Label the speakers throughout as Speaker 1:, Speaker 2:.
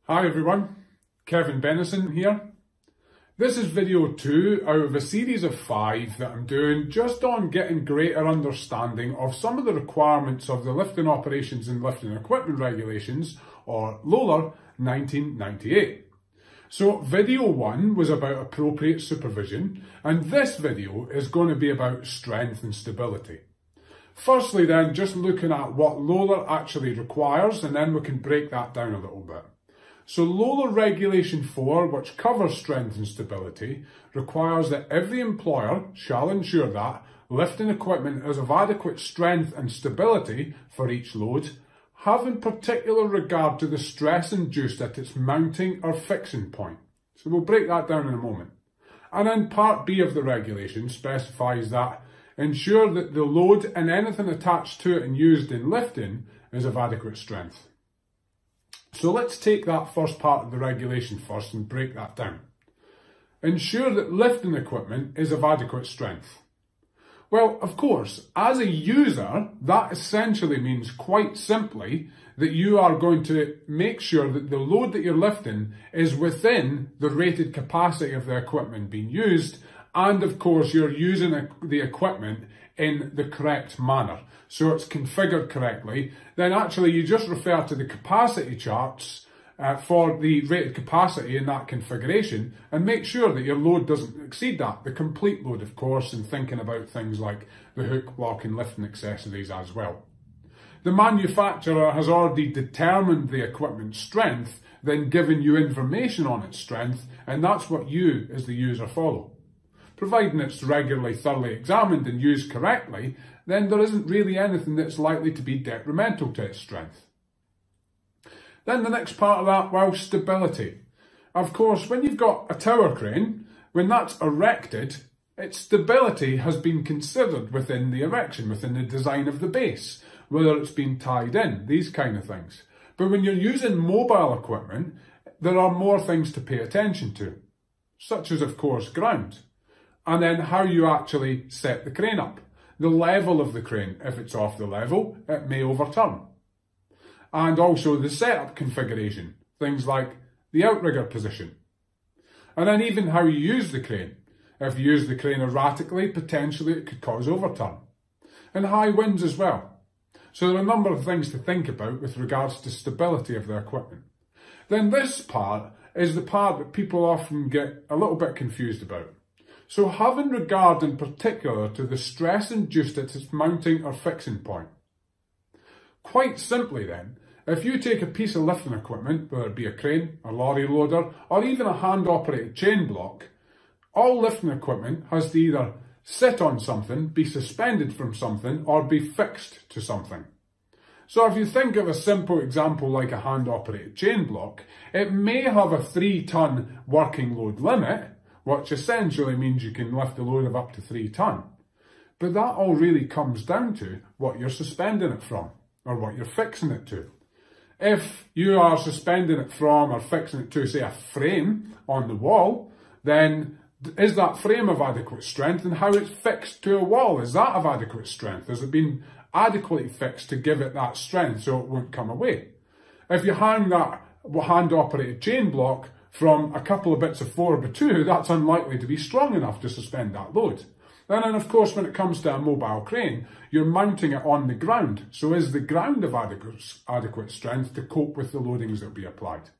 Speaker 1: Hi everyone, Kevin Benison here. This is video 2 out of a series of 5 that I'm doing just on getting greater understanding of some of the requirements of the Lifting Operations and Lifting Equipment Regulations, or LOLER 1998. So video 1 was about appropriate supervision, and this video is going to be about strength and stability. Firstly then, just looking at what LOLER actually requires, and then we can break that down a little bit. So LOLER Regulation 4, which covers strength and stability, requires that every employer shall ensure that lifting equipment is of adequate strength and stability for each load, having particular regard to the stress induced at its mounting or fixing point. So we'll break that down in a moment. And then Part B of the regulation specifies that ensure that the load and anything attached to it and used in lifting is of adequate strength. So let's take that first part of the regulation first and break that down. Ensure that lifting equipment is of adequate strength. Well, of course, as a user, that essentially means quite simply that you are going to make sure that the load that you're lifting is within the rated capacity of the equipment being used, and of course you're using the equipment in the correct manner. So it's configured correctly. Then actually you just refer to the capacity charts for the rated capacity in that configuration and make sure that your load doesn't exceed that. The complete load, of course, and thinking about things like the hook, block and lifting accessories as well. The manufacturer has already determined the equipment's strength, then given you information on its strength, and that's what you as the user follow. Providing it's regularly thoroughly examined and used correctly, then there isn't really anything that's likely to be detrimental to its strength. Then the next part of that, well, stability. Of course, when you've got a tower crane, when that's erected, its stability has been considered within the erection, within the design of the base, whether it's been tied in, these kind of things. But when you're using mobile equipment, there are more things to pay attention to, such as, of course, ground. And then how you actually set the crane up. The level of the crane. If it's off the level, it may overturn. And also the setup configuration. Things like the outrigger position. And then even how you use the crane. If you use the crane erratically, potentially it could cause overturn. And high winds as well. So there are a number of things to think about with regards to stability of the equipment. Then this part is the part that people often get a little bit confused about. So having regard in particular to the stress induced at its mounting or fixing point. Quite simply then, if you take a piece of lifting equipment, whether it be a crane, a lorry loader, or even a hand-operated chain block, all lifting equipment has to either sit on something, be suspended from something, or be fixed to something. So if you think of a simple example like a hand-operated chain block, it may have a 3-ton working load limit, which essentially means you can lift a load of up to 3 tonne. But that all really comes down to what you're suspending it from, or what you're fixing it to. If you are suspending it from or fixing it to, say, a frame on the wall, then is that frame of adequate strength, and how it's fixed to a wall, is that of adequate strength? Has it been adequately fixed to give it that strength so it won't come away? If you hang that hand-operated chain block from a couple of bits of 4x2, that's unlikely to be strong enough to suspend that load. And then, of course, when it comes to a mobile crane, you're mounting it on the ground. So is the ground of adequate strength to cope with the loadings that will be applied?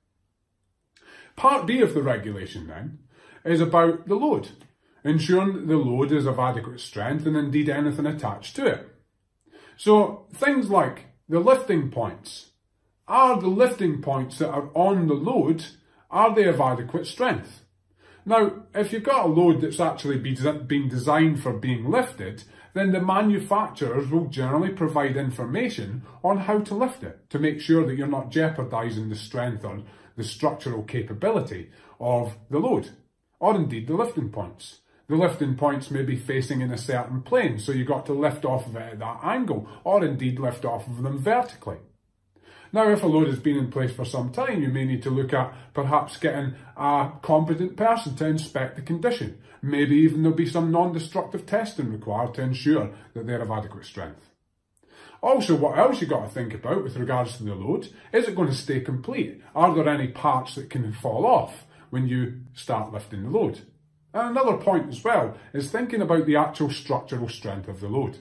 Speaker 1: Part B of the regulation, then, is about the load, ensuring that the load is of adequate strength and indeed anything attached to it. So things like the lifting points. Are the lifting points that are on the load, are they of adequate strength? Now, if you've got a load that's actually been designed for being lifted, then the manufacturers will generally provide information on how to lift it to make sure that you're not jeopardising the strength or the structural capability of the load, or indeed the lifting points. The lifting points may be facing in a certain plane, so you've got to lift off of it at that angle, or indeed lift off of them vertically. Now, if a load has been in place for some time, you may need to look at perhaps getting a competent person to inspect the condition. Maybe even there'll be some non-destructive testing required to ensure that they're of adequate strength. Also, what else you got to think about with regards to the load, is it going to stay complete? Are there any parts that can fall off when you start lifting the load? And another point as well is thinking about the actual structural strength of the load.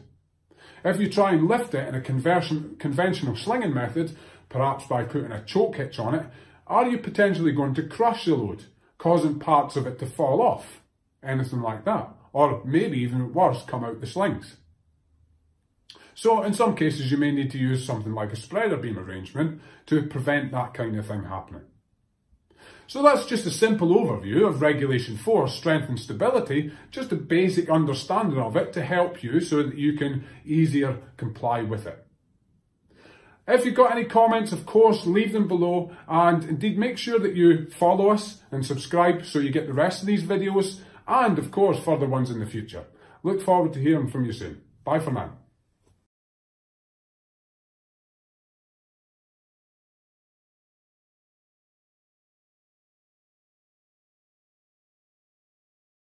Speaker 1: If you try and lift it in a conventional slinging method, perhaps by putting a choke hitch on it, are you potentially going to crush the load, causing parts of it to fall off? Anything like that. Or maybe even worse, come out the slings. So in some cases you may need to use something like a spreader beam arrangement to prevent that kind of thing happening. So that's just a simple overview of Regulation 4, Strength and Stability, just a basic understanding of it to help you so that you can easier comply with it. If you've got any comments, of course, leave them below, and indeed make sure that you follow us and subscribe so you get the rest of these videos and, of course, further ones in the future. Look forward to hearing from you soon. Bye for now.